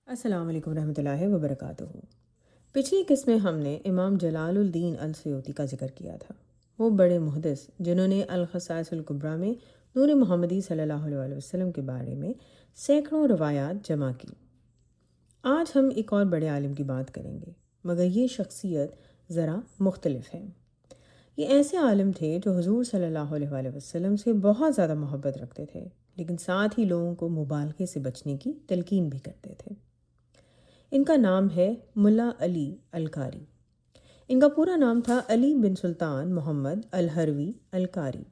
السلام علیکم ورحمۃ اللہ وبرکاتہ۔ پچھلی قسط میں ہم نے امام جلال الدین السیوطی کا ذکر کیا تھا، وہ بڑے محدث جنہوں نے الخصائص الکبریٰ میں نور محمدی صلی اللہ علیہ وسلم کے بارے میں سینکڑوں روایات جمع کی۔ آج ہم ایک اور بڑے عالم کی بات کریں گے، مگر یہ شخصیت ذرا مختلف ہے۔ یہ ایسے عالم تھے جو حضور صلی اللہ علیہ وسلم سے بہت زیادہ محبت رکھتے تھے، لیکن ساتھ ہی لوگوں کو مبالغے سے بچنے کی تلقین بھی کرتے تھے۔ ان کا نام ہے ملا علی القاری۔ ان کا پورا نام تھا علی بن سلطان محمد الہروی القاری۔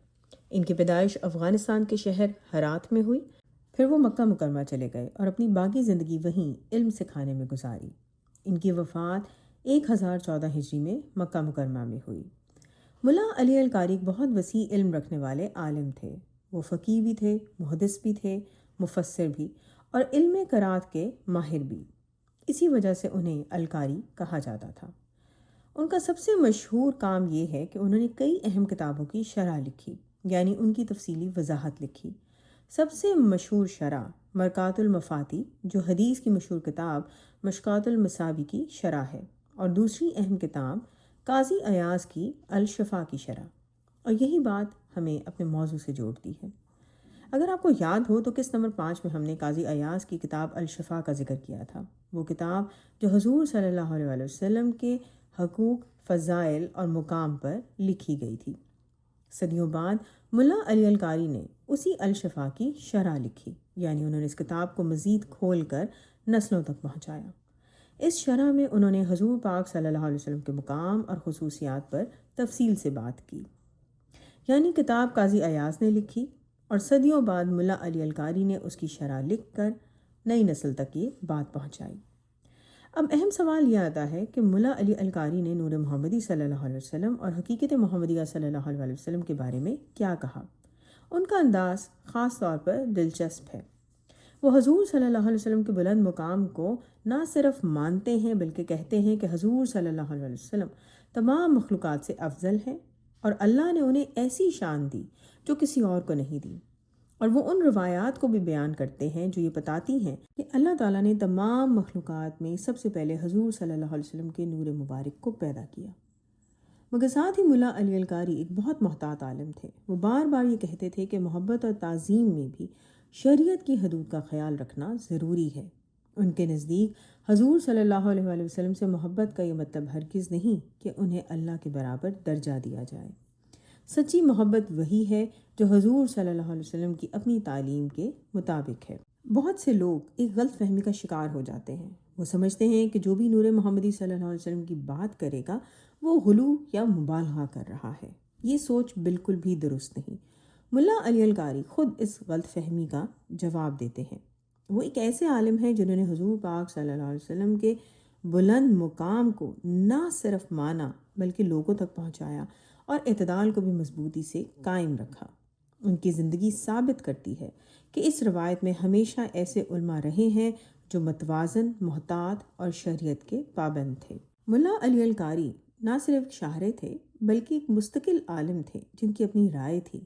ان کی پیدائش افغانستان کے شہر ہرات میں ہوئی، پھر وہ مکہ مکرمہ چلے گئے اور اپنی باقی زندگی وہیں علم سکھانے میں گزاری۔ ان کی وفات 1014 ہجری میں مکہ مکرمہ میں ہوئی۔ ملا علی القاری ایک بہت وسیع علم رکھنے والے عالم تھے۔ وہ فقیہ بھی تھے، محدث بھی تھے، مفسر بھی، اور علم قرات کے ماہر بھی۔ اسی وجہ سے انہیں القاری کہا جاتا تھا۔ ان کا سب سے مشہور کام یہ ہے کہ انہوں نے کئی اہم کتابوں کی شرح لکھی، یعنی ان کی تفصیلی وضاحت لکھی۔ سب سے مشہور شرح مرقات المفاتیح، جو حدیث کی مشہور کتاب مشکات المصابیح کی شرح ہے، اور دوسری اہم کتاب قاضی ایاز کی الشفا کی شرح۔ اور یہی بات ہمیں اپنے موضوع سے جوڑتی ہے۔ اگر آپ کو یاد ہو تو قسط نمبر 5 میں ہم نے قاضی ایاز کی کتاب الشفا کا ذکر کیا تھا۔ وہ کتاب جو حضور صلی اللہ علیہ وسلم کے حقوق، فضائل اور مقام پر لکھی گئی تھی۔ صدیوں بعد ملا علی القاری نے اسی الشفا کی شرح لکھی، یعنی انہوں نے اس کتاب کو مزید کھول کر نسلوں تک پہنچایا۔ اس شرح میں انہوں نے حضور پاک صلی اللہ علیہ وسلم کے مقام اور خصوصیات پر تفصیل سے بات کی، یعنی کتاب قاضی ایاز نے لکھی اور صدیوں بعد ملا علی القاری نے اس کی شرح لکھ کر نئی نسل تک یہ بات پہنچائی۔ اب اہم سوال یہ آتا ہے کہ ملا علی القاری نے نور محمدی صلی اللہ علیہ وسلم اور حقیقت محمدیہ صلی اللہ علیہ وسلم کے بارے میں کیا کہا۔ ان کا انداز خاص طور پر دلچسپ ہے۔ وہ حضور صلی اللہ علیہ وسلم کے بلند مقام کو نہ صرف مانتے ہیں بلکہ کہتے ہیں کہ حضور صلی اللہ علیہ وسلم تمام مخلوقات سے افضل ہیں، اور اللہ نے انہیں ایسی شان دی جو کسی اور کو نہیں دی۔ اور وہ ان روایات کو بھی بیان کرتے ہیں جو یہ بتاتی ہیں کہ اللہ تعالیٰ نے تمام مخلوقات میں سب سے پہلے حضور صلی اللہ علیہ وسلم کے نور مبارک کو پیدا کیا۔ مگر ساتھ ہی ملا علی القاری ایک بہت محتاط عالم تھے۔ وہ بار بار یہ کہتے تھے کہ محبت اور تعظیم میں بھی شریعت کی حدود کا خیال رکھنا ضروری ہے۔ ان کے نزدیک حضور صلی اللہ علیہ وسلم سے محبت کا یہ مطلب ہرگز نہیں کہ انہیں اللہ کے برابر درجہ دیا جائے۔ سچی محبت وہی ہے جو حضور صلی اللہ علیہ وسلم کی اپنی تعلیم کے مطابق ہے۔ بہت سے لوگ ایک غلط فہمی کا شکار ہو جاتے ہیں۔ وہ سمجھتے ہیں کہ جو بھی نور محمدی صلی اللہ علیہ وسلم کی بات کرے گا وہ غلو یا مبالغہ کر رہا ہے۔ یہ سوچ بالکل بھی درست نہیں۔ ملا علی القاری خود اس غلط فہمی کا جواب دیتے ہیں۔ وہ ایک ایسے عالم ہیں جنہوں نے حضور پاک صلی اللہ علیہ وسلم کے بلند مقام کو نہ صرف مانا بلکہ لوگوں تک پہنچایا اور اعتدال کو بھی مضبوطی سے قائم رکھا۔ ان کی زندگی ثابت کرتی ہے کہ اس روایت میں ہمیشہ ایسے علماء رہے ہیں جو متوازن، محتاط اور شریعت کے پابند تھے۔ ملا علی القاری نہ صرف ایک شاعر تھے بلکہ ایک مستقل عالم تھے جن کی اپنی رائے تھی،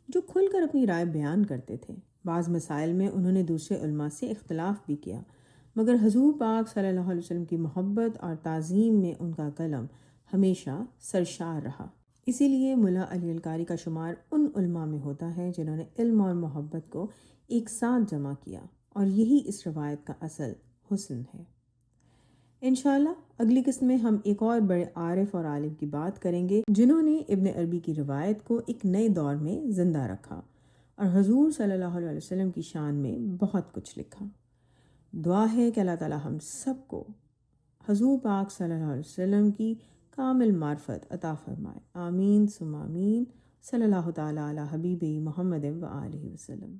جو کھل کر اپنی رائے بیان کرتے تھے۔ بعض مسائل میں انہوں نے دوسرے علماء سے اختلاف بھی کیا، مگر حضور پاک صلی اللہ علیہ وسلم کی محبت اور تعظیم میں ان کا قلم ہمیشہ سرشار رہا۔ اسی لیے ملا علی القاری کا شمار ان علماء میں ہوتا ہے جنہوں نے علم اور محبت کو ایک ساتھ جمع کیا، اور یہی اس روایت کا اصل حسن ہے۔ انشاءاللہ اگلی قسط میں ہم ایک اور بڑے عارف اور عالم کی بات کریں گے جنہوں نے ابن عربی کی روایت کو ایک نئے دور میں زندہ رکھا اور حضور صلی اللہ علیہ وسلم کی شان میں بہت کچھ لکھا۔ دعا ہے کہ اللہ تعالی ہم سب کو حضور پاک صلی اللہ علیہ وسلم کی کامل معرفت عطا فرمائے۔ آمین ثم آمین۔ صلی اللہ تعالی علی حبیبہ محمد و آلہ وسلم۔